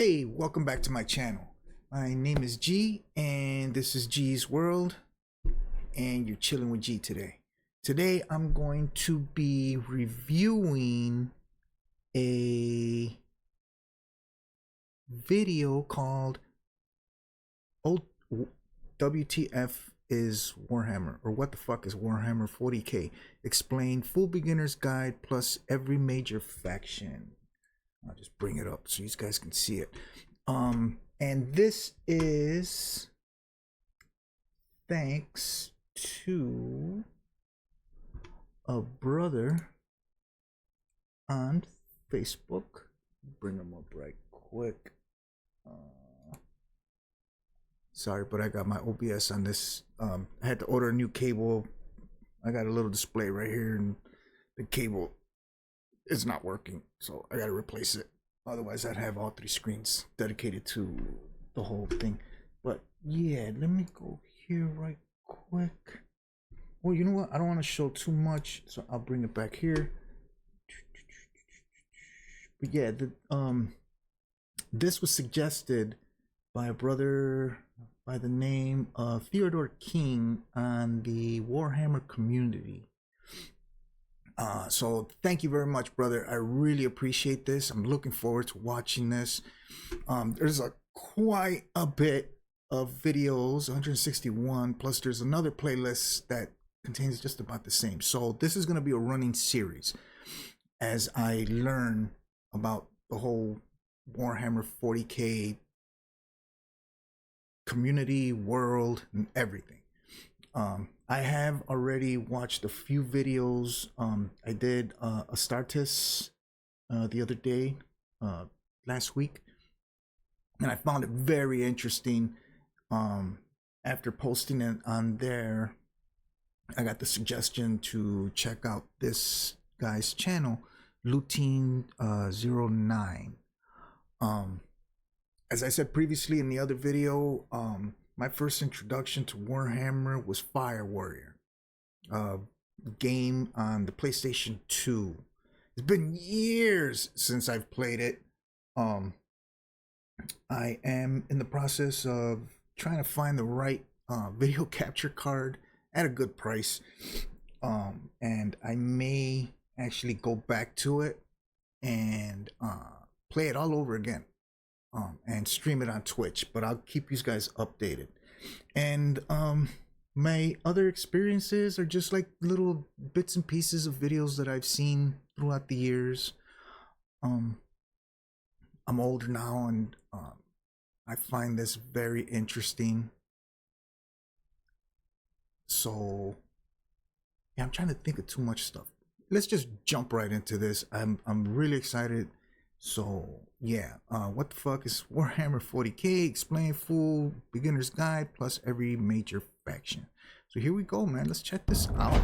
Hey, welcome back to my channel. My name is G and this is G's World and you're chilling with G today. Today I'm going to be reviewing a video called WTF is Warhammer, or what the fuck is Warhammer 40k? Explain full beginner's guide plus every major faction. I'll just bring it up so you guys can see it. And this is thanks to a brother on Facebook. Bring him up right quick. Sorry, but I got my OBS on this. I had to order a new cable. I got a little display right here, and the cable is not working, so I gotta replace it. Otherwise, I'd have all three screens dedicated to the whole thing. But yeah, let me go here right quick. Well, you know what? I don't want to show too much, so I'll bring it back here. But yeah, this was suggested by a brother by the name of Theodore King on the Warhammer community. So thank you very much, brother. I really appreciate this. I'm looking forward to watching this. There's quite a bit of videos, 161, plus there's another playlist that contains just about the same. So this is going to be a running series as I learn about the whole Warhammer 40k community, world, and everything. I have already watched a few videos. I did a Astartes the other day, last week, and I found it very interesting. After posting it on there, I got the suggestion to check out this guy's channel, Lutein09. As I said previously in the other video, my first introduction to Warhammer was Fire Warrior, game on the PlayStation 2. It's been years since I've played it. I am in the process of trying to find the right video capture card at a good price, and I may actually go back to it and play it all over again. And stream it on Twitch, but I'll keep you guys updated. And my other experiences are just like little bits and pieces of videos that I've seen throughout the years. I'm older now, and I find this very interesting. So yeah, I'm trying to think of too much stuff. Let's just jump right into this. I'm really excited. So yeah, what the fuck is Warhammer 40k? Explain full beginner's guide plus every major faction. So here we go, man. Let's check this out.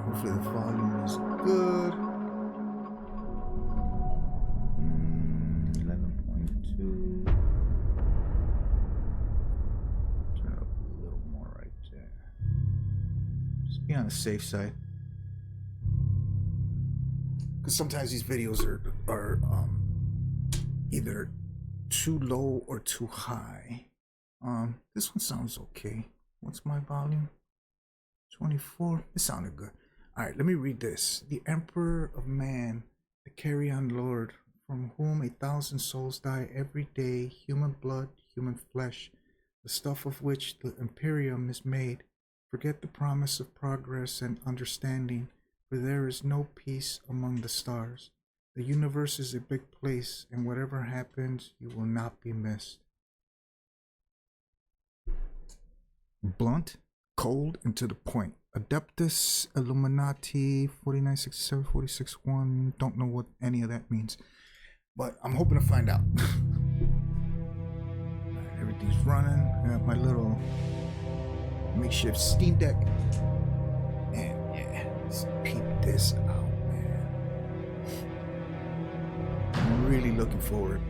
Hopefully the volume is good. 11.2. Turn it up a little more right there. Just be on the safe side. Because sometimes these videos are either too low or too high. This one sounds okay. What's my volume? 24. It sounded good. All right, let me read this. The Emperor of Man, the Carrion Lord, from whom 1,000 souls die every day, human blood, human flesh, the stuff of which the Imperium is made. Forget the promise of progress and understanding. For there is no peace among the stars. The universe is a big place, and whatever happens, you will not be missed. Blunt, cold, and to the point. Adeptus Illuminati 4967 461. Don't know what any of that means, but I'm hoping to find out. Right, everything's running. I got my little makeshift Steam Deck. And yeah, let's peep this out, man. I'm really looking forward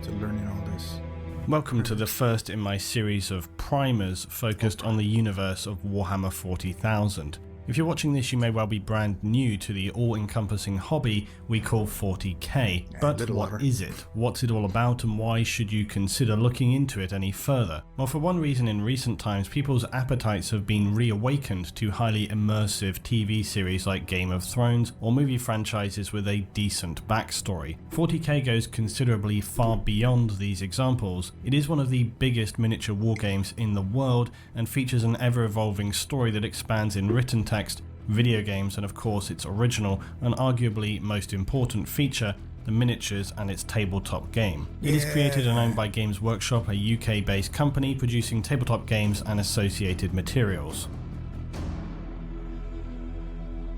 to learning all this. Welcome to the first in my series of primers focused on the universe of Warhammer 40,000. If you're watching this, you may well be brand new to the all-encompassing hobby we call 40k. But what is it? What's it all about, and why should you consider looking into it any further? Well, for one reason, in recent times, people's appetites have been reawakened to highly immersive TV series like Game of Thrones, or movie franchises with a decent backstory. 40k goes considerably far beyond these examples. It is one of the biggest miniature wargames in the world, and features an ever-evolving story that expands in written text, video games, and of course its original and arguably most important feature, the miniatures and its tabletop game. It is created and owned by Games Workshop, a UK-based company producing tabletop games and associated materials.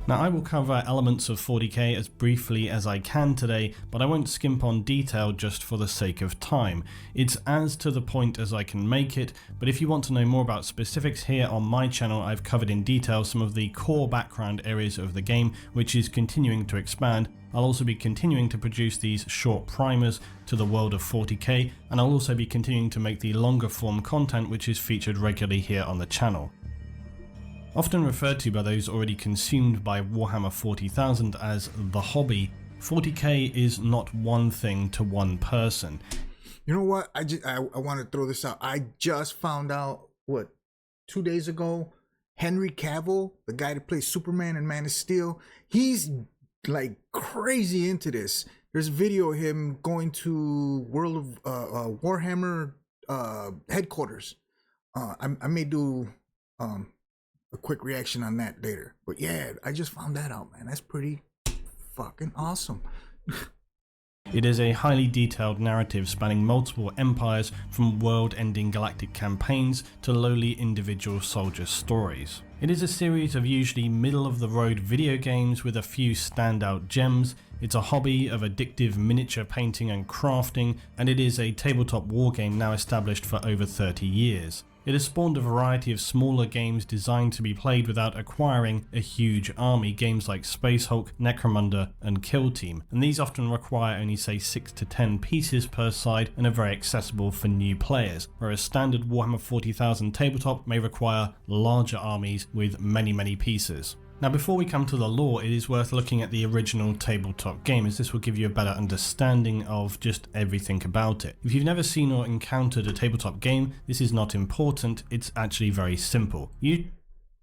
Now, I will cover elements of 40k as briefly as I can today, but I won't skimp on detail just for the sake of time. It's as to the point as I can make it, but if you want to know more about specifics, here on my channel I've covered in detail some of the core background areas of the game, which is continuing to expand. I'll also be continuing to produce these short primers to the world of 40k, and I'll also be continuing to make the longer form content which is featured regularly here on the channel. Often referred to by those already consumed by Warhammer 40,000 as the hobby, 40k is not one thing to one person. You know what? I want to throw this out. I just found out, 2 days ago, Henry Cavill, the guy that plays Superman and Man of Steel, he's like crazy into this. There's a video of him going to World of Warhammer headquarters. I may do a quick reaction on that later, but yeah, I just found that out, man. That's pretty fucking awesome. It is a highly detailed narrative spanning multiple empires, from world-ending galactic campaigns to lowly individual soldier stories. It is a series of usually middle-of-the-road video games with a few standout gems. It's a hobby of addictive miniature painting and crafting, and it is a tabletop wargame now established for over 30 years. It has spawned a variety of smaller games designed to be played without acquiring a huge army, games like Space Hulk, Necromunda and Kill Team, and these often require only say 6 to 10 pieces per side and are very accessible for new players, whereas standard Warhammer 40,000 tabletop may require larger armies with many pieces. Now, before we come to the lore, it is worth looking at the original tabletop game, as this will give you a better understanding of just everything about it. If you've never seen or encountered a tabletop game, this is not important. It's actually very simple.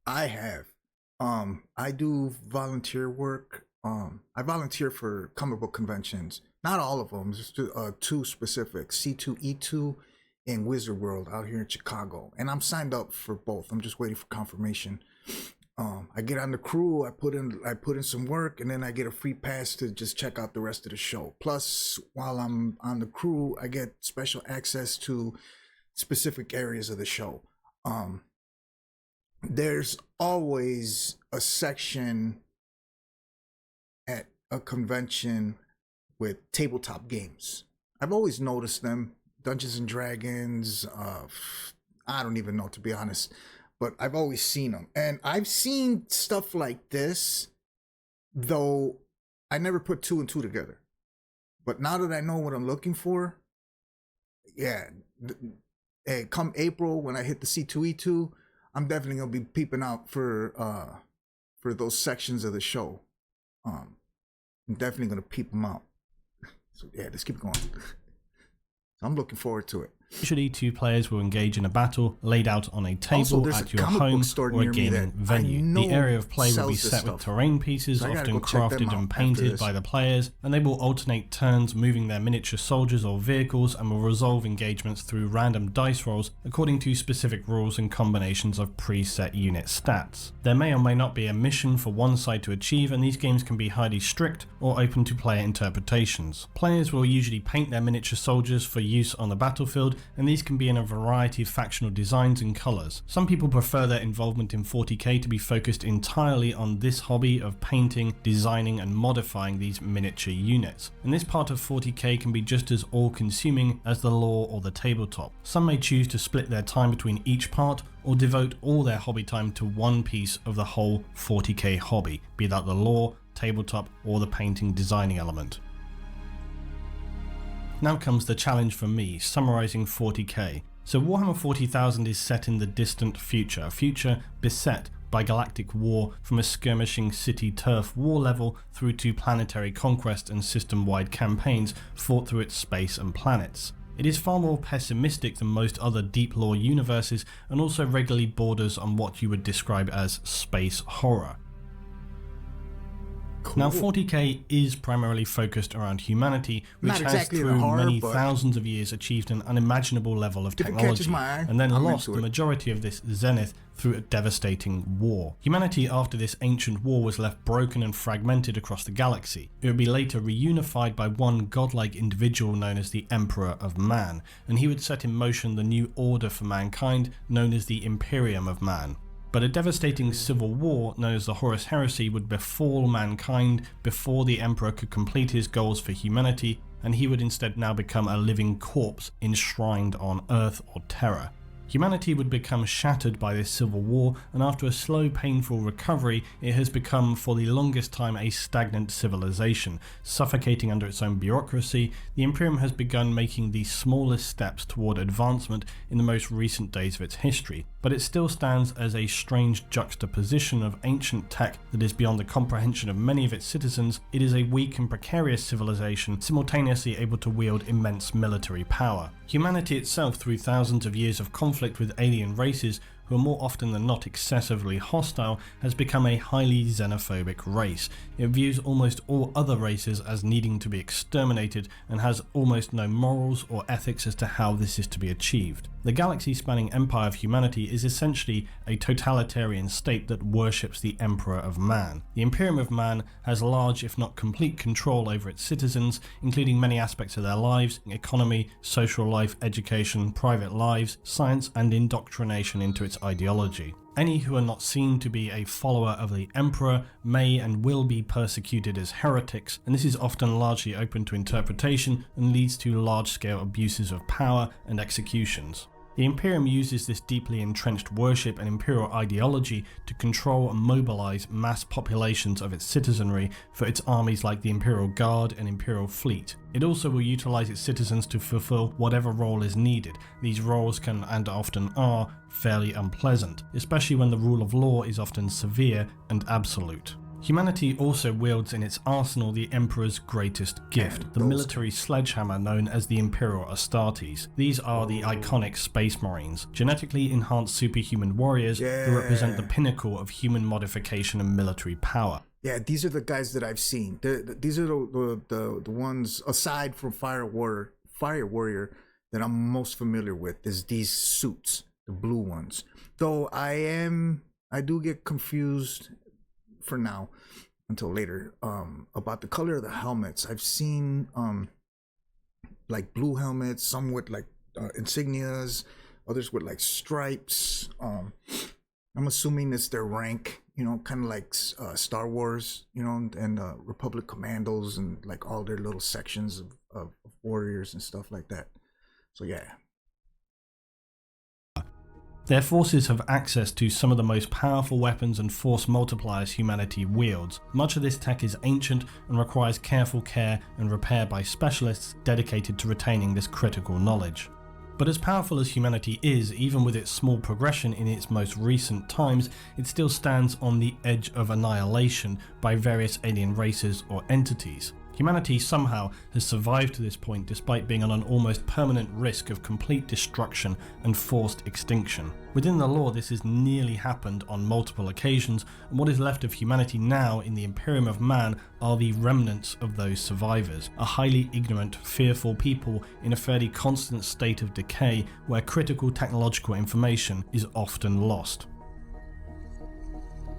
I have. I do volunteer work. I volunteer for comic book conventions. Not all of them, just two specific, C2E2 and Wizard World out here in Chicago. And I'm signed up for both. I'm just waiting for confirmation. I get on the crew, I put in some work, and then I get a free pass to just check out the rest of the show. Plus, while I'm on the crew, I get special access to specific areas of the show. There's always a section at a convention with tabletop games. I've always noticed them. Dungeons and Dragons, I don't even know, to be honest. But I've always seen them. And I've seen stuff like this, though I never put 2 and 2 together. But now that I know what I'm looking for, yeah, come April when I hit the C2E2, I'm definitely going to be peeping out for those sections of the show. I'm definitely going to peep them out. So yeah, let's keep going. I'm looking forward to it. Usually 2 players will engage in a battle laid out on a table at your home or a gaming venue. The area of play will be set with terrain pieces, often crafted and painted by the players, and they will alternate turns moving their miniature soldiers or vehicles, and will resolve engagements through random dice rolls according to specific rules and combinations of preset unit stats. There may or may not be a mission for one side to achieve, and these games can be highly strict or open to player interpretations. Players will usually paint their miniature soldiers for use on the battlefield, and these can be in a variety of factional designs and colours. Some people prefer their involvement in 40k to be focused entirely on this hobby of painting, designing and modifying these miniature units. And this part of 40k can be just as all-consuming as the lore or the tabletop. Some may choose to split their time between each part, or devote all their hobby time to one piece of the whole 40k hobby, be that the lore, tabletop or the painting designing element. Now comes the challenge for me, summarising 40k. So Warhammer 40,000 is set in the distant future, a future beset by galactic war from a skirmishing city turf war level through to planetary conquest and system-wide campaigns fought through its space and planets. It is far more pessimistic than most other deep lore universes and also regularly borders on what you would describe as space horror. Cool. Now 40k is primarily focused around humanity, which has through many thousands of years achieved an unimaginable level of technology, and then lost the majority of this zenith through a devastating war. Humanity after this ancient war was left broken and fragmented across the galaxy. It would be later reunified by one godlike individual known as the Emperor of Man, and he would set in motion the new order for mankind known as the Imperium of Man. But a devastating civil war known as the Horus Heresy would befall mankind before the Emperor could complete his goals for humanity, and he would instead now become a living corpse enshrined on Earth or Terra. Humanity would become shattered by this civil war, and after a slow, painful recovery, it has become for the longest time a stagnant civilization. Suffocating under its own bureaucracy, the Imperium has begun making the smallest steps toward advancement in the most recent days of its history, but it still stands as a strange juxtaposition of ancient tech that is beyond the comprehension of many of its citizens. It is a weak and precarious civilization, simultaneously able to wield immense military power. Humanity itself, through thousands of years of conflict with alien races who are more often than not excessively hostile, has become a highly xenophobic race. It views almost all other races as needing to be exterminated and has almost no morals or ethics as to how this is to be achieved. The galaxy-spanning empire of humanity is essentially a totalitarian state that worships the Emperor of Man. The Imperium of Man has large, if not complete, control over its citizens, including many aspects of their lives, economy, social life, education, private lives, science, and indoctrination into its ideology. Any who are not seen to be a follower of the Emperor may and will be persecuted as heretics, and this is often largely open to interpretation and leads to large-scale abuses of power and executions. The Imperium uses this deeply entrenched worship and imperial ideology to control and mobilize mass populations of its citizenry for its armies like the Imperial Guard and Imperial Fleet. It also will utilize its citizens to fulfill whatever role is needed. These roles can, and often are, fairly unpleasant, especially when the rule of law is often severe and absolute. Humanity also wields in its arsenal the Emperor's greatest gift, the military sledgehammer known as the Imperial Astartes. These are the iconic Space Marines, genetically enhanced superhuman warriors who represent the pinnacle of human modification and military power. Yeah, these are the guys that I've seen. These are the ones, aside from Fire Warrior, that I'm most familiar with, is these suits, the blue ones. Though I do get confused for now until later about the color of the helmets. I've seen like blue helmets, some with like insignias, others with like stripes. I'm assuming it's their rank, you know, kind of like Star Wars, you know, and Republic Commandos and like all their little sections of warriors and stuff like that. So yeah. Their forces have access to some of the most powerful weapons and force multipliers humanity wields. Much of this tech is ancient and requires careful care and repair by specialists dedicated to retaining this critical knowledge. But as powerful as humanity is, even with its small progression in its most recent times, it still stands on the edge of annihilation by various alien races or entities. Humanity somehow has survived to this point despite being on an almost permanent risk of complete destruction and forced extinction. Within the lore, this has nearly happened on multiple occasions, and what is left of humanity now in the Imperium of Man are the remnants of those survivors, a highly ignorant, fearful people in a fairly constant state of decay where critical technological information is often lost.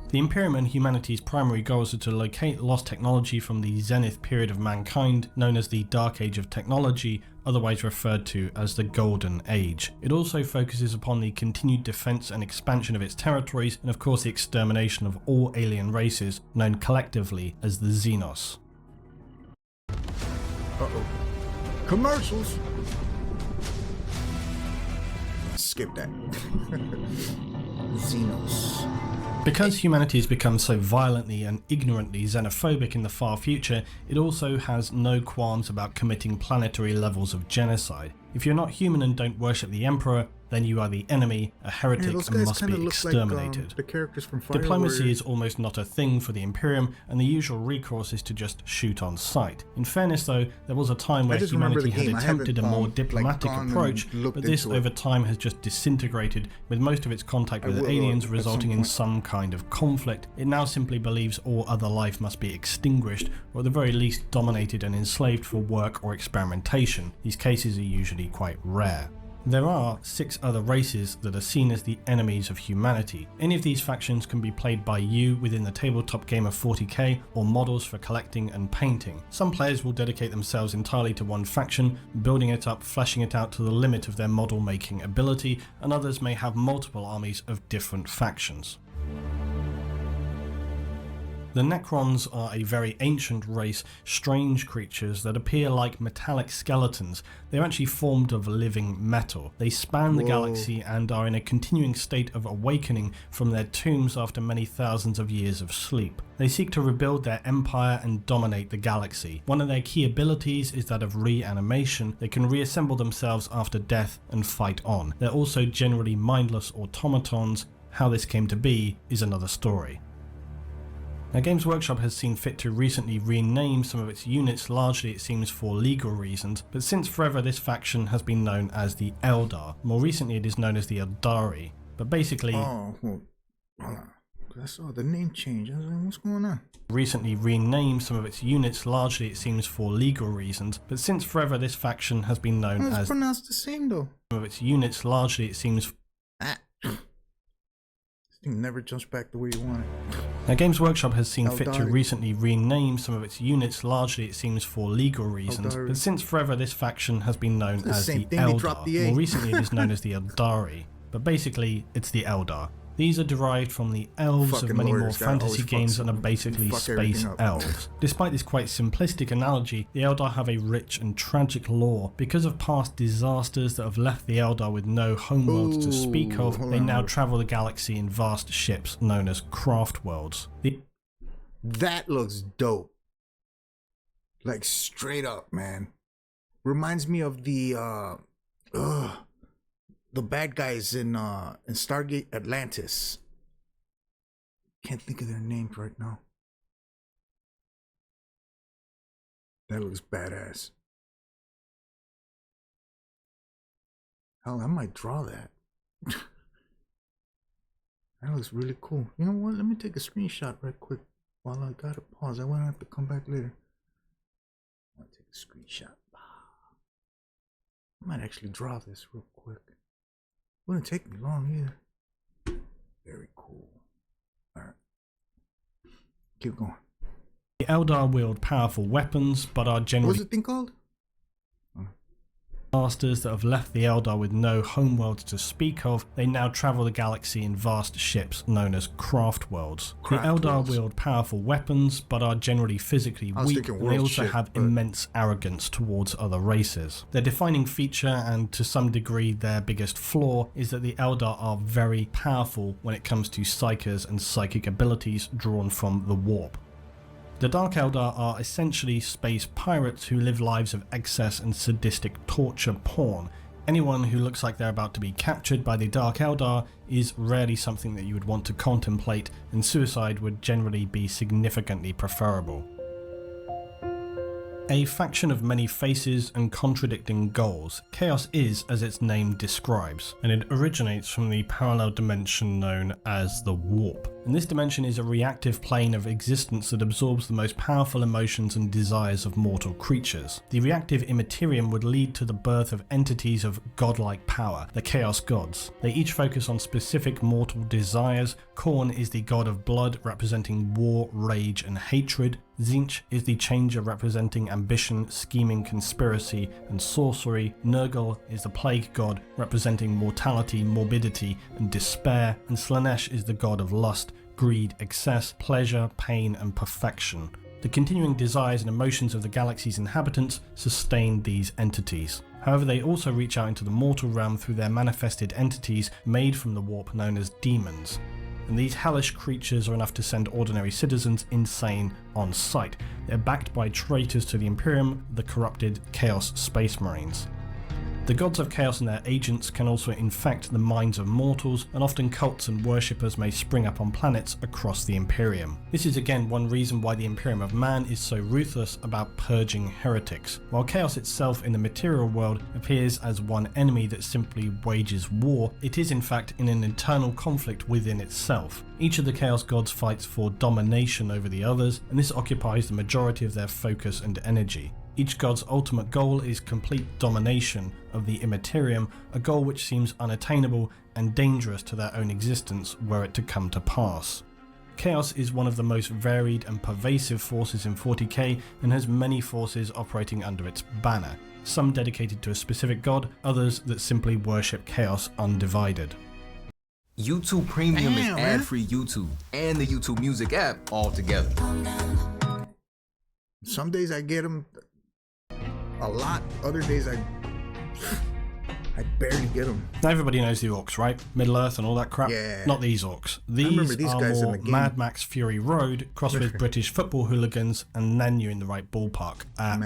The Imperium and humanity's primary goals are to locate lost technology from the zenith period of mankind, known as the Dark Age of Technology, otherwise referred to as the Golden Age. It also focuses upon the continued defense and expansion of its territories, and of course the extermination of all alien races, known collectively as the Xenos. Uh-oh. Commercials! Skip that. Xenos. Because humanity has become so violently and ignorantly xenophobic in the far future, it also has no qualms about committing planetary levels of genocide. If you're not human and don't worship the Emperor, then you are the enemy, a heretic, and must be exterminated. Like, the characters from Fire Diplomacy Warrior. is almost not a thing for the Imperium, and the usual recourse is to just shoot on sight. In fairness though, there was a time where humanity had attempted a more diplomatic approach, but this over time has just disintegrated, with most of its contact with aliens resulting in some kind of conflict. It now simply believes all other life must be extinguished, or at the very least dominated and enslaved for work or experimentation. These cases are usually quite rare. There are 6 other races that are seen as the enemies of humanity. Any of these factions can be played by you within the tabletop game of 40k or models for collecting and painting. Some players will dedicate themselves entirely to one faction, building it up, fleshing it out to the limit of their model making ability, and others may have multiple armies of different factions. The Necrons are a very ancient race, strange creatures that appear like metallic skeletons. They're actually formed of living metal. They span the galaxy and are in a continuing state of awakening from their tombs after many thousands of years of sleep. They seek to rebuild their empire and dominate the galaxy. One of their key abilities is that of reanimation. They can reassemble themselves after death and fight on. They're also generally mindless automatons. How this came to be is another story. Now, Games Workshop has seen fit to recently rename some of its units, largely it seems for legal reasons, but since forever this faction has been known as the Eldar. More recently it is known as the Eldari, but basically... Oh, well, hold on. I saw the name change. I was like, what's going on? Recently renamed some of its units, largely it seems for legal reasons, but since forever this faction has been known as... It's pronounced the same though. Some of its units, largely it seems... This thing never jumps back the way you want it. Now, Games Workshop has seen fit to recently rename some of its units, largely it seems for legal reasons, but since forever this faction has been known as the Eldar. More recently it is known as the Eldari, but basically it's the Eldar. These are derived from the elves of many more fantasy games and are basically space elves. Despite this quite simplistic analogy, the Eldar have a rich and tragic lore. Because of past disasters that have left the Eldar with no homeworlds to speak of, they now travel the galaxy in vast ships known as craft worlds. That looks dope. Like straight up, man. Reminds me of the bad guys in Stargate Atlantis. Can't think of their names right now. That looks badass. Hell, I might draw that. That looks really cool. You know what? Let me take a screenshot right quick while I gotta pause. I won't have to come back later. I'll take a screenshot. I might actually draw this real quick. Wouldn't take me long either. Very cool. Alright. Keep going. The Eldar wield powerful weapons, but are generally... What's the thing called? Masters that have left the Eldar with no homeworlds to speak of, they now travel the galaxy in vast ships known as craft worlds. The Eldar wield powerful weapons, but are generally physically weak, and they also have immense arrogance towards other races. Their defining feature, and to some degree their biggest flaw, is that the Eldar are very powerful when it comes to psykers and psychic abilities drawn from the warp. The Dark Eldar are essentially space pirates who live lives of excess and sadistic torture porn. Anyone who looks like they're about to be captured by the Dark Eldar is rarely something that you would want to contemplate, and suicide would generally be significantly preferable. A faction of many faces and contradicting goals, Chaos is as its name describes, and it originates from the parallel dimension known as the Warp. And this dimension is a reactive plane of existence that absorbs the most powerful emotions and desires of mortal creatures. The reactive immaterium would lead to the birth of entities of godlike power, the Chaos Gods. They each focus on specific mortal desires. Khorne is the god of blood, representing war, rage, and hatred. Tzeentch is the changer, representing ambition, scheming, conspiracy, and sorcery. Nurgle is the plague god, representing mortality, morbidity, and despair. And Slaanesh is the god of lust, greed, excess, pleasure, pain, and perfection. The continuing desires and emotions of the galaxy's inhabitants sustain these entities. However, they also reach out into the mortal realm through their manifested entities made from the warp known as demons. and these hellish creatures are enough to send ordinary citizens insane on sight. They're backed by traitors to the Imperium, the corrupted Chaos Space Marines. The gods of chaos and their agents can also infect the minds of mortals, and often cults and worshippers may spring up on planets across the Imperium. This is again one reason why the Imperium of Man is so ruthless about purging heretics. While chaos itself in the material world appears as one enemy that simply wages war, it is in fact in an internal conflict within itself. Each of the chaos gods fights for domination over the others, and this occupies the majority of their focus and energy. Each god's ultimate goal is complete domination of the Immaterium, a goal which seems unattainable and dangerous to their own existence were it to come to pass. Chaos is one of the most varied and pervasive forces in 40k and has many forces operating under its banner, some dedicated to a specific god, others that simply worship chaos undivided. YouTube Premium is ad-free YouTube and the YouTube Music app all together. Some days I get them a lot, other days I barely get them. Now everybody knows the orcs, right? Middle Earth and all that crap? Yeah. Not these orcs. These are more Mad Max Fury Road crossed with British football hooligans, and then you're in the right ballpark.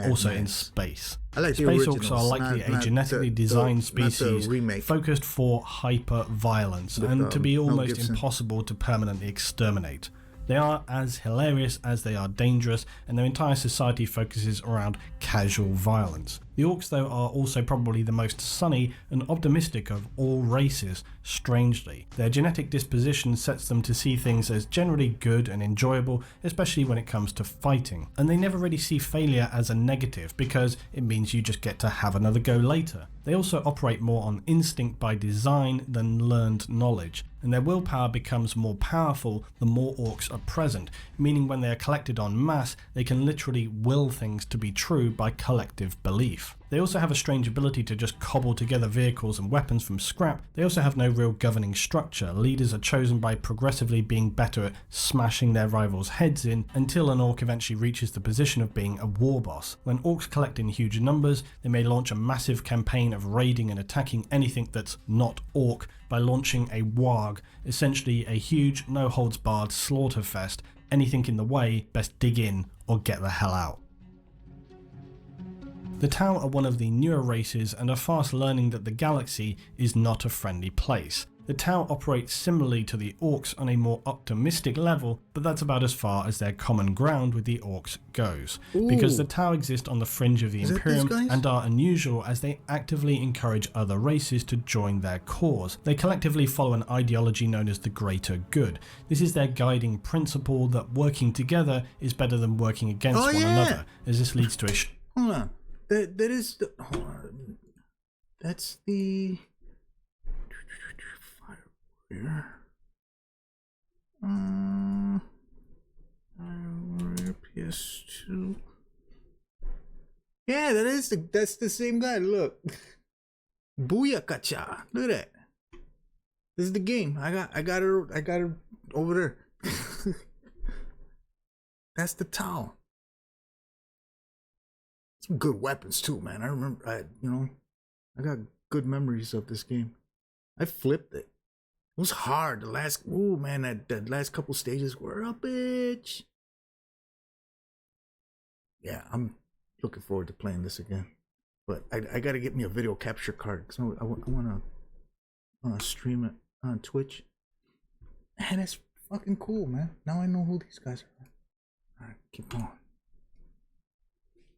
Also in space. I like space orcs are likely a genetically designed species focused for hyper-violence and to be almost impossible to permanently exterminate. They are as hilarious as they are dangerous, and their entire society focuses around casual violence. The orcs, though, are also probably the most sunny and optimistic of all races, strangely. Their genetic disposition sets them to see things as generally good and enjoyable, especially when it comes to fighting. And they never really see failure as a negative, because it means you just get to have another go later. They also operate more on instinct by design than learned knowledge, and their willpower becomes more powerful the more orcs are present, meaning when they are collected en masse, they can literally will things to be true by collective belief. They also have a strange ability to just cobble together vehicles and weapons from scrap. They also have no real governing structure. Leaders are chosen by progressively being better at smashing their rivals' heads in, until an orc eventually reaches the position of being a war boss. When orcs collect in huge numbers, they may launch a massive campaign of raiding and attacking anything that's not orc by launching a warg, essentially a huge, no-holds-barred slaughter fest. Anything in the way, best dig in or get the hell out. The Tau are one of the newer races and are fast learning that the galaxy is not a friendly place. The Tau operate similarly to the orcs on a more optimistic level, but that's about as far as their common ground with the orcs goes. Ooh. Because the Tau exist on the fringe of the Imperium and are unusual as they actively encourage other races to join their cause. They collectively follow an ideology known as the greater good. This is their guiding principle that working together is better than working against one another, as this leads to a... Hold on. That is the... Hold on. That's the... Fire Warrior PS2. Yeah, that's the same guy. Look. Booyakacha. Look at that. This is the game. I got her over there. That's the Tau. Some good weapons too, man. I remember I got good memories of this game. I flipped it. It was hard. The last last couple stages were a bitch. Yeah, I'm looking forward to playing this again. But I gotta get me a video capture card because I wanna stream it on Twitch. Man, that's fucking cool, man. Now I know who these guys are. Alright, keep going.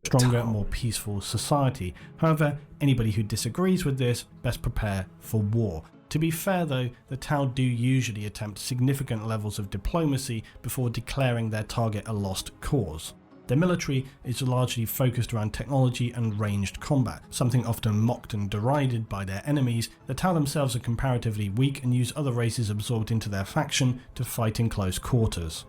Stronger, more peaceful society. However, anybody who disagrees with this best prepare for war. To be fair though, the Tau do usually attempt significant levels of diplomacy before declaring their target a lost cause. Their military is largely focused around technology and ranged combat, something often mocked and derided by their enemies. The Tau themselves are comparatively weak and use other races absorbed into their faction to fight in close quarters.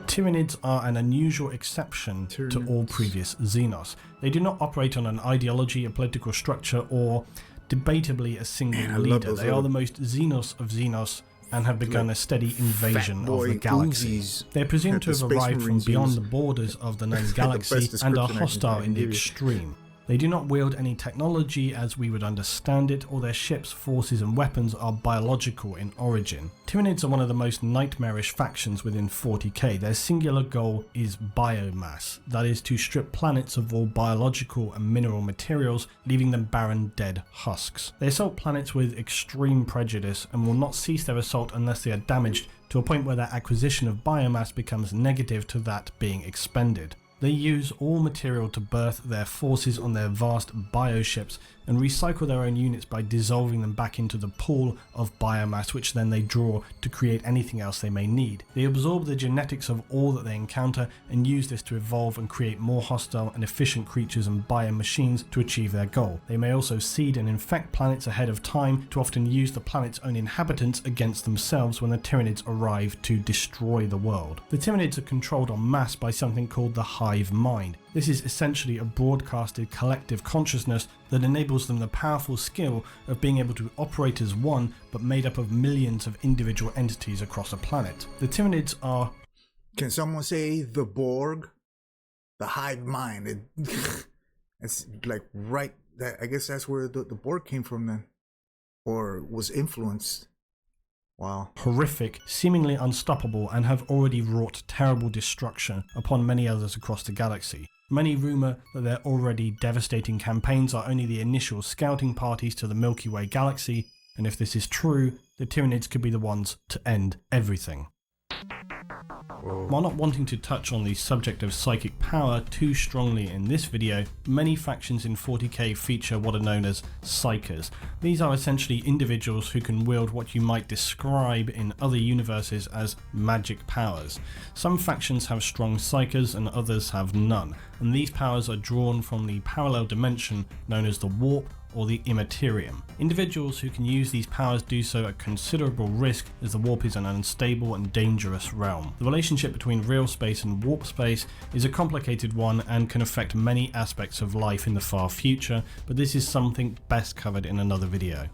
Tyranids are an unusual exception to all previous Xenos. They do not operate on an ideology, a political structure, or debatably a single leader. They are the most Xenos of Xenos and have begun a steady invasion of the galaxy. They are presumed to have arrived from beyond the borders of the known galaxy and are hostile in the extreme. They do not wield any technology as we would understand it, or their ships, forces and weapons are biological in origin. Tyranids are one of the most nightmarish factions within 40k. Their singular goal is biomass, that is to strip planets of all biological and mineral materials, leaving them barren, dead husks. They assault planets with extreme prejudice and will not cease their assault unless they are damaged to a point where their acquisition of biomass becomes negative to that being expended. They use all material to birth their forces on their vast bioships and recycle their own units by dissolving them back into the pool of biomass, which then they draw to create anything else they may need. They absorb the genetics of all that they encounter and use this to evolve and create more hostile and efficient creatures and biomachines to achieve their goal. They may also seed and infect planets ahead of time to often use the planet's own inhabitants against themselves when the Tyranids arrive to destroy the world. The Tyranids are controlled en masse by something called the hive mind. This is essentially a broadcasted collective consciousness that enables them the powerful skill of being able to operate as one, but made up of millions of individual entities across a planet. The Tyranids are... Can someone say the Borg? The hive mind. It's like right... I guess that's where the Borg came from then. Or was influenced. Wow. Horrific, seemingly unstoppable, and have already wrought terrible destruction upon many others across the galaxy. Many rumour that their already devastating campaigns are only the initial scouting parties to the Milky Way galaxy, and if this is true, the Tyranids could be the ones to end everything. Whoa. While not wanting to touch on the subject of psychic power too strongly in this video, many factions in 40k feature what are known as psykers. These are essentially individuals who can wield what you might describe in other universes as magic powers. Some factions have strong psykers and others have none, and these powers are drawn from the parallel dimension known as the warp or the immaterium. Individuals who can use these powers do so at considerable risk, as the warp is an unstable and dangerous realm. The relationship between real space and warp space is a complicated one and can affect many aspects of life in the far future, but this is something best covered in another video.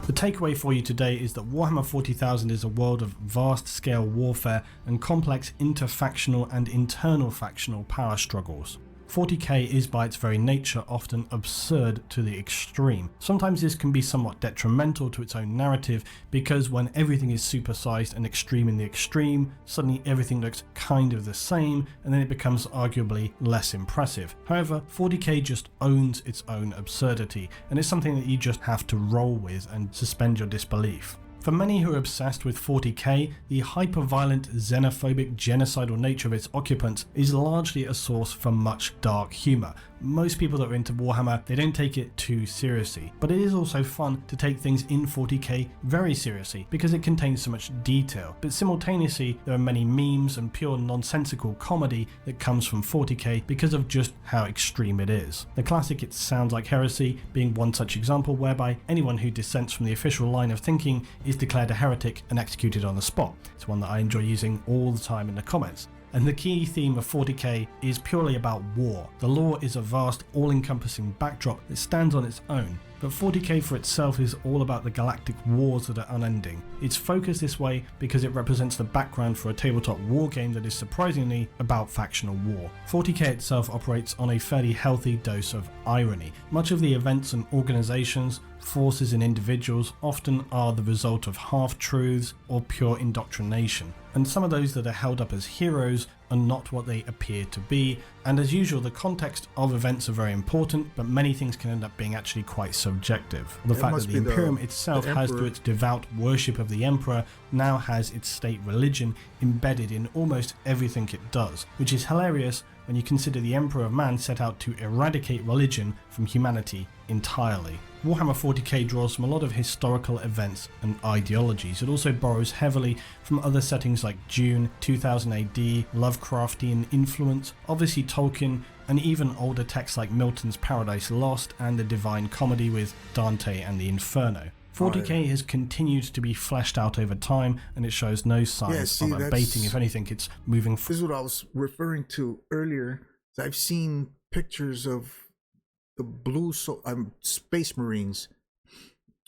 The takeaway for you today is that Warhammer 40,000 is a world of vast-scale warfare and complex interfactional and internal factional power struggles. 40k is by its very nature often absurd to the extreme. Sometimes this can be somewhat detrimental to its own narrative because when everything is supersized and extreme in the extreme, suddenly everything looks kind of the same and then it becomes arguably less impressive. However, 40k just owns its own absurdity and it's something that you just have to roll with and suspend your disbelief. For many who are obsessed with 40k, the hyper-violent, xenophobic, genocidal nature of its occupants is largely a source for much dark humour. Most people that are into Warhammer, they don't take it too seriously, but it is also fun to take things in 40k very seriously because it contains so much detail. But simultaneously, there are many memes and pure nonsensical comedy that comes from 40k because of just how extreme it is. The classic It Sounds Like Heresy being one such example whereby anyone who dissents from the official line of thinking is declared a heretic and executed on the spot. It's one that I enjoy using all the time in the comments. And the key theme of 40k is purely about war. The lore is a vast, all-encompassing backdrop that stands on its own, but 40k for itself is all about the galactic wars that are unending. It's focused this way because it represents the background for a tabletop war game that is surprisingly about factional war. 40k itself operates on a fairly healthy dose of irony. Much of the events and organizations, forces and individuals often are the result of half-truths or pure indoctrination, and some of those that are held up as heroes are not what they appear to be, and as usual the context of events are very important, but many things can end up being actually quite subjective. The fact that the Imperium itself has through its devout worship of the Emperor now has its state religion embedded in almost everything it does, which is hilarious when you consider the Emperor of Man set out to eradicate religion from humanity entirely. Warhammer 40k draws from a lot of historical events and ideologies. It also borrows heavily from other settings like Dune, 2000 AD, Lovecraftian influence, obviously Tolkien, and even older texts like Milton's Paradise Lost and the Divine Comedy with Dante and the Inferno. 40k has continued to be fleshed out over time and it shows no signs of abating. If anything, it's moving forward. This is what I was referring to earlier. I've seen pictures of the blue Space Marines,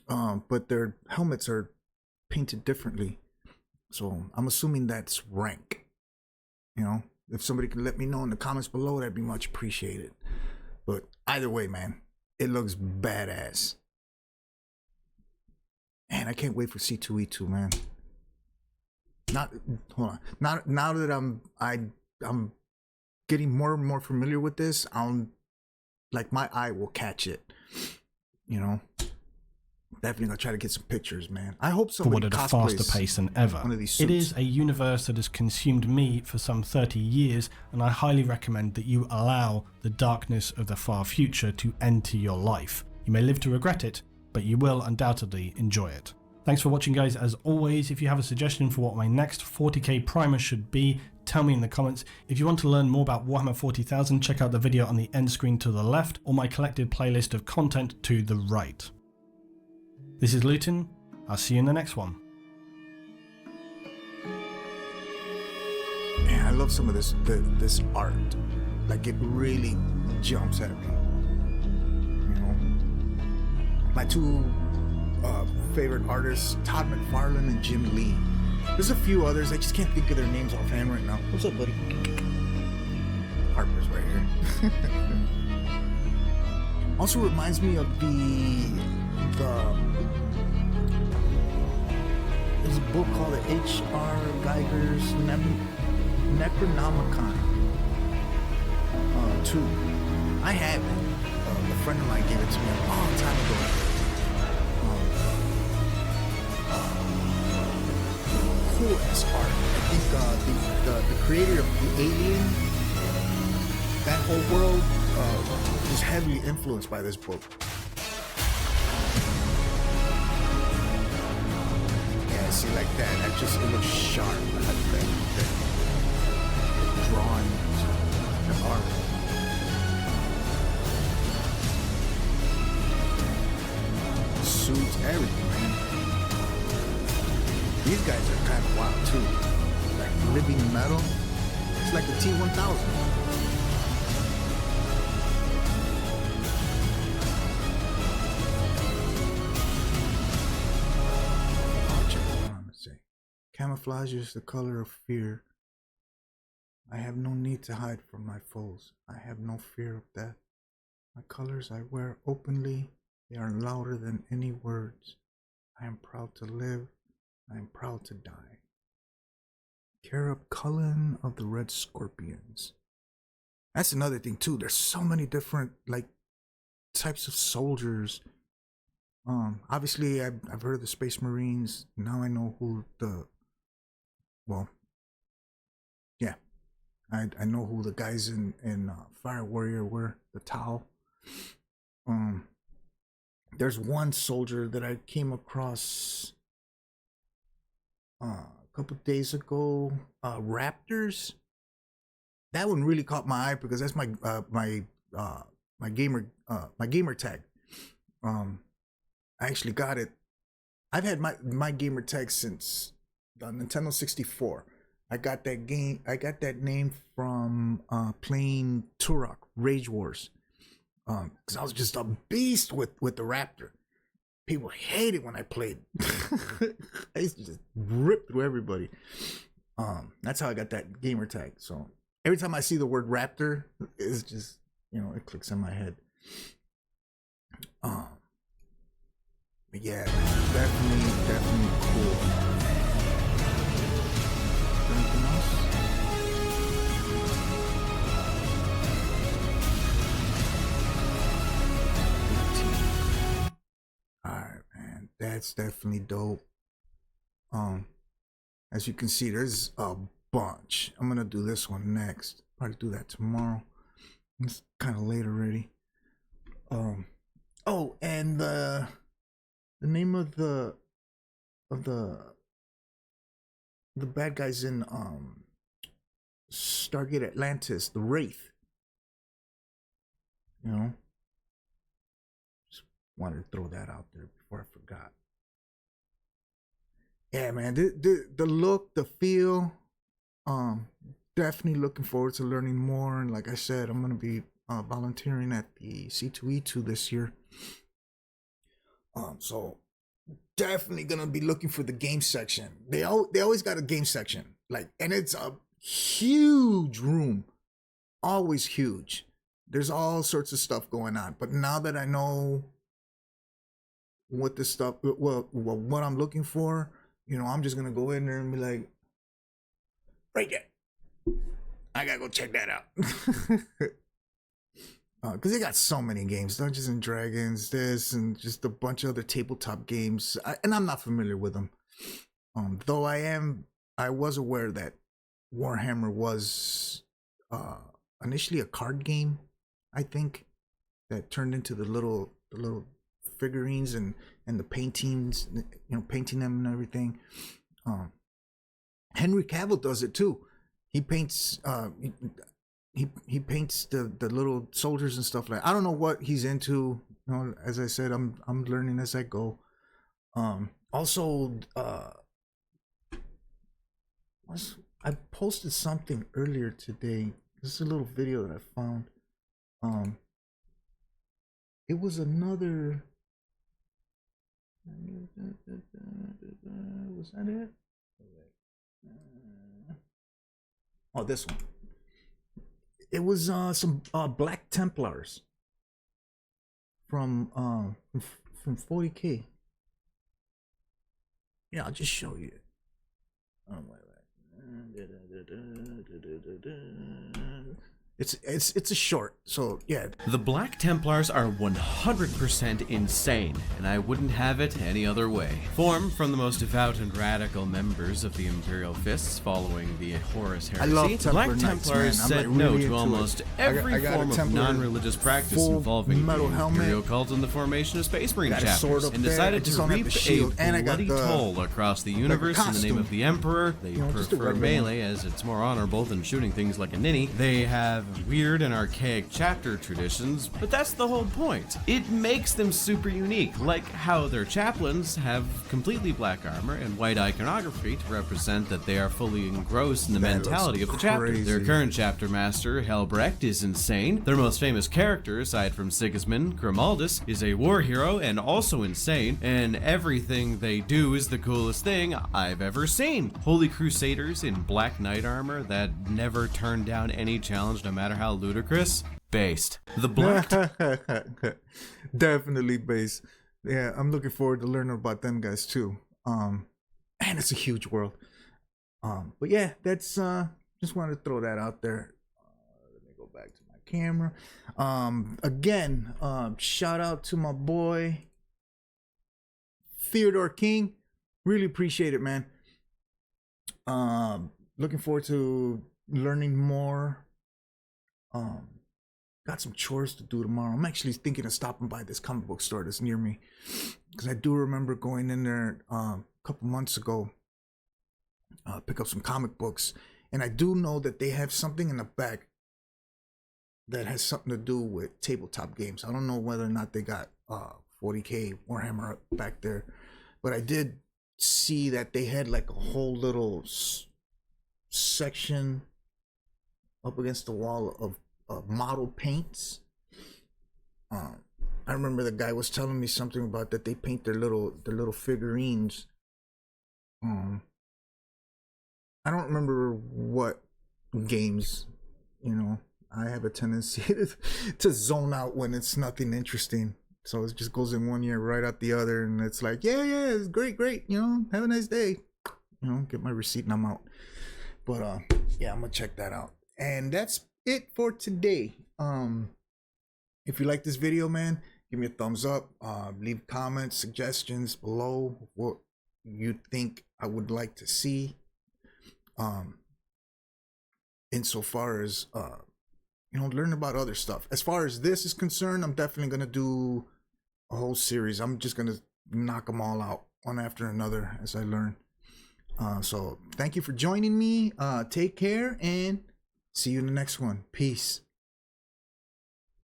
but their helmets are painted differently. So I'm assuming that's rank. You know, if somebody can let me know in the comments below, that'd be much appreciated. But either way, man, it looks badass. Man, I can't wait for C2E2, man. Hold on. Now that I'm getting more and more familiar with this, like my eye will catch it. You know, definitely gonna try to get some pictures, man. I hope somebody cosplays at a faster pace than ever. One of these it suits. is a universe that has consumed me for some 30 years, and I highly recommend that you allow the darkness of the far future to enter your life. You may live to regret it, but you will undoubtedly enjoy it. Thanks for watching, guys. As always, if you have a suggestion for what my next 40k primer should be, tell me in the comments. If you want to learn more about Warhammer 40,000, check out the video on the end screen to the left, or my collected playlist of content to the right. This is Luton. I'll see you in the next one. Man, I love some of this art. Like, it really jumps at me. You know, my two favorite artists, Todd McFarlane and Jim Lee. There's a few others, I just can't think of their names offhand right now. What's up, buddy? Harper's right here. Also reminds me of there's a book called the H.R. Geiger's Necronomicon 2. I have it. A friend of mine gave it to me a long time ago. Cool ass art. I think the creator of the Alien, that whole world, is heavily influenced by this book. Yeah, see, like that just, it looks sharp. That drawings, the art. Suits, everything, man. These guys are kind of wild too. Like living metal. It's like the T-1000. Camouflage is the color of fear. I have no need to hide from my foes. I have no fear of death. My colors I wear openly. They are louder than any words. I am proud to live. I am proud to die. Carib Cullen of the Red Scorpions. That's another thing too. There's so many different like types of soldiers. Obviously I've heard of the Space Marines. Now I know who I know who the guys in Fire Warrior were, the Tau. There's one soldier that I came across a couple days ago, Raptors. That one really caught my eye because that's my gamer tag. I actually got it. I've had my gamer tag since the Nintendo 64. I got that name from playing Turok Rage Wars. Because I was just a beast with the Raptor. People hated when I played. I used to just rip through everybody. That's how I got that gamer tag. So every time I see the word Raptor, it's just, you know, it clicks in my head. But yeah, definitely cool. Anything else? Alright, man, that's definitely dope. As you can see, there's a bunch. I'm gonna do this one next. Probably do that tomorrow. It's kind of late already. Oh, and the name of the bad guys in Stargate Atlantis, the Wraith. You know, just wanted to throw that out there before I forgot. Yeah, man, the look, the feel, definitely looking forward to learning more. And like I said, I'm gonna be volunteering at the C2E2 this year. So definitely gonna be looking for the game section. They always got a game section, like, and it's huge room, always huge. There's all sorts of stuff going on. But now that I know what this stuff, what I'm looking for, you know, I'm just gonna go in there and be like, right there, I gotta go check that out. Because they got so many games, Dungeons and Dragons, this, and just a bunch of other tabletop games, and I'm not familiar with them. Though I was aware that Warhammer was initially a card game, I think, that turned into the little figurines and the paintings, you know, painting them and everything. Henry Cavill does it too. He paints he paints the little soldiers and stuff like. I don't know what he's into. You know, as I said, I'm learning as I go. Also, I posted something earlier today. This is a little video that I found. It was another. Was that it? Oh, this one. It was some Black Templars from 40K. Yeah, I'll just show you. Oh, wait. It's a short, so yeah. The Black Templars are 100% insane, and I wouldn't have it any other way. Formed from the most devout and radical members of the Imperial Fists following the Horus Heresy, the Black Templars said no to almost every form of non-religious practice involving the Imperial cult and the formation of Space Marine chapters, and decided to reap a bloody toll across the universe in the name of the Emperor. They prefer melee as it's more honorable than shooting things like a ninny. They have weird and archaic chapter traditions, but that's the whole point. It makes them super unique, like how their chaplains have completely black armor and white iconography to represent that they are fully engrossed in the mentality of the chapter. Their current chapter master, Helbrecht, is insane. Their most famous character, aside from Sigismund, Grimaldus, is a war hero and also insane, and everything they do is the coolest thing I've ever seen. Holy Crusaders in black knight armor that never turn down any challenge no matter how ludicrous. Based. The Black definitely based. Yeah, I'm looking forward to learning about them guys too. And it's a huge world. But yeah, that's just wanted to throw that out there. Let me go back to my camera. Again, shout out to my boy Theodore King. Really appreciate it, man. Looking forward to learning more. Got some chores to do tomorrow. I'm actually thinking of stopping by this comic book store that's near me, because I do remember going in there a couple months ago, pick up some comic books, and I do know that they have something in the back that has something to do with tabletop games. I don't know whether or not they got 40K Warhammer back there, but I did see that they had like a whole little section up against the wall of model paints. I remember the guy was telling me something about that they paint their little figurines. I don't remember what games. You know, I have a tendency to zone out when it's nothing interesting. So it just goes in one ear right out the other, and it's like, yeah, it's great, you know, have a nice day. You know, get my receipt and I'm out. But yeah, I'm gonna check that out. And that's it for today. If you like this video, man, give me a thumbs up. Leave comments, suggestions below what you think I would like to see. Insofar as you know, learn about other stuff. As far as this is concerned, I'm definitely gonna do a whole series. I'm just gonna knock them all out one after another as I learn. So thank you for joining me. Take care and see you in the next one. Peace.